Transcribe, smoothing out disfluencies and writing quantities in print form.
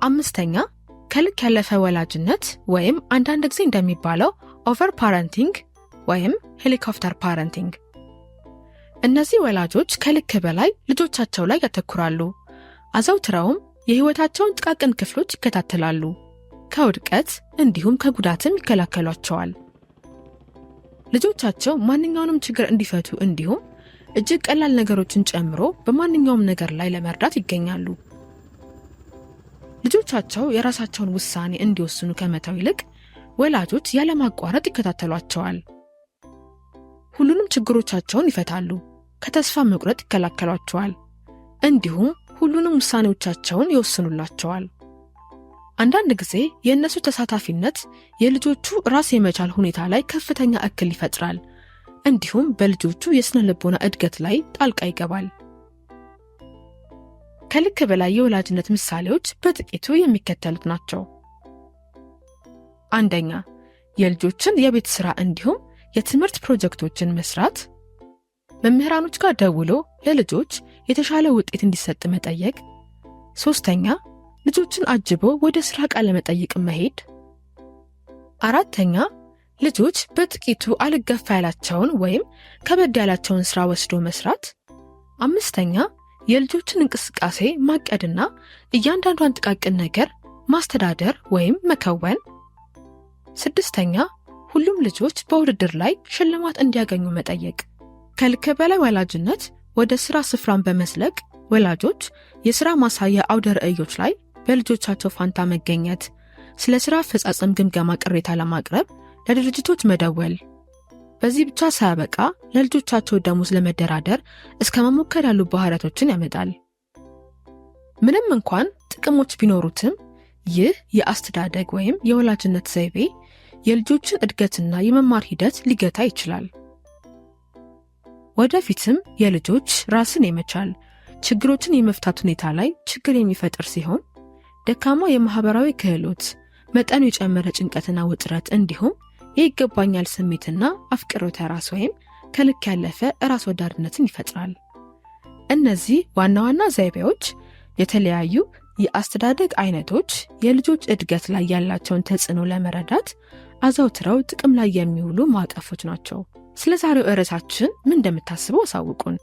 አምስተኛ ከልክ ያለፈ ወላጅነት ወይም አንዳንድ ጊዜ እንደሚባለው ኦቨር ፓረንቲንግ ወይም ሄሊኮፕተር ፓረንቲንግ። እነዚህ ወላጆች ከልክ በላይ ልጆቻቸው ላይ ያተኩራሉ። አዘውትረውም የህይወታቸውን ጥቃቅን ክፍሎች ይከታተላሉ። ከውድቀት እንዲሁም ከጉዳትም ይከላከሏቸዋል። ልጆቻቸው ማንኛውንም ችግር እንዲፈቱ እንዲሁም እጅግ ቀላል ነገሮችን ጨምሮ በማንኛውም ነገር ላይ ለመርዳት ይገኛሉ። ልጆቻቸው የራሳቸውን ውሳኔ እንዲወስኑ ከመተው ይልቅ ወላጆች ያለማቋረጥ ይከታተሏቸዋል። ሁሉንም ችግሮቻቸውን ይፈታሉ፣ ከተስፋ መቁረጥ ይከላከሏቸዋል፣ እንዲሁም ሁሉንም ውሳኔዎቻቸውን ይወስኑላቸዋል። አንዳንድ ጊዜ የእነሱ ተሳታፊነት የልጆቹ ራስ የመቻል ሁኔታ ላይ ከፍተኛ እክል ይፈጥራል፣ እንዲሁም በልጆቹ የስነ ልቦና እድገት ላይ ጣልቃ ይገባል። ከልክ በላይ የወላጅነት ምሳሌዎች በጥቂቱ የሚከተሉት ናቸው። አንደኛ፣ የልጆችን የቤት ስራ እንዲሁም የትምህርት ፕሮጀክቶችን መስራት። መምህራኖች ጋር ደውሎ ለልጆች የተሻለ ውጤት እንዲሰጥ መጠየቅ። ሶስተኛ፣ ልጆችን አጅቦ ወደ ስራ ቃለ መጠይቅ መሄድ። አራተኛ፣ ልጆች በጥቂቱ አልገፋ ያላቸውን ወይም ከበድ ያላቸውን ስራ ወስዶ መስራት። አምስተኛ፣ የልጆችን እንቅስቃሴ ማቀድና እያንዳንዷን ጥቃቅን ነገር ማስተዳደር ወይም መከወን። ስድስተኛ፣ ሁሉም ልጆች በውድድር ላይ ሽልማት እንዲያገኙ መጠየቅ። ከልክ በላይ ወላጅነት ወደ ስራ ስፍራን በመስለቅ ወላጆች የስራ ማሳያ አውደ ርዕዮች ላይ በልጆቻቸው ፋንታ መገኘት፣ ስለ ስራ አፈጻጸም ግምገማ ቅሬታ ለማቅረብ ለድርጅቶች መደወል። በዚህ ብቻ ሳያበቃ ለልጆቻቸው ደሞዝ ለመደራደር እስከ መሞከር ያሉ ባህሪያቶችን ያመጣል። ምንም እንኳን ጥቅሞች ቢኖሩትም ይህ የአስተዳደግ ወይም የወላጅነት ዘይቤ የልጆችን እድገትና የመማር ሂደት ሊገታ ይችላል። ወደፊትም የልጆች ራስን የመቻል ችግሮችን የመፍታት ሁኔታ ላይ ችግር የሚፈጥር ሲሆን ደካማ የማህበራዊ ክህሎት፣ መጠኑ የጨመረ ጭንቀትና ውጥረት እንዲሁም የይገባኛል ስሜትና አፍቅሮተ ራስ ወይም ከልክ ያለፈ ራስ ወዳድነትን ይፈጥራል። እነዚህ ዋና ዋና ዘይቤዎች የተለያዩ የአስተዳደግ አይነቶች የልጆች እድገት ላይ ያላቸውን ተጽዕኖ ለመረዳት አዘውትረው ጥቅም ላይ የሚውሉ ማዕቀፎች ናቸው። ስለ ዛሬው ርዕሳችን ምን እንደምታስቡ አሳውቁን።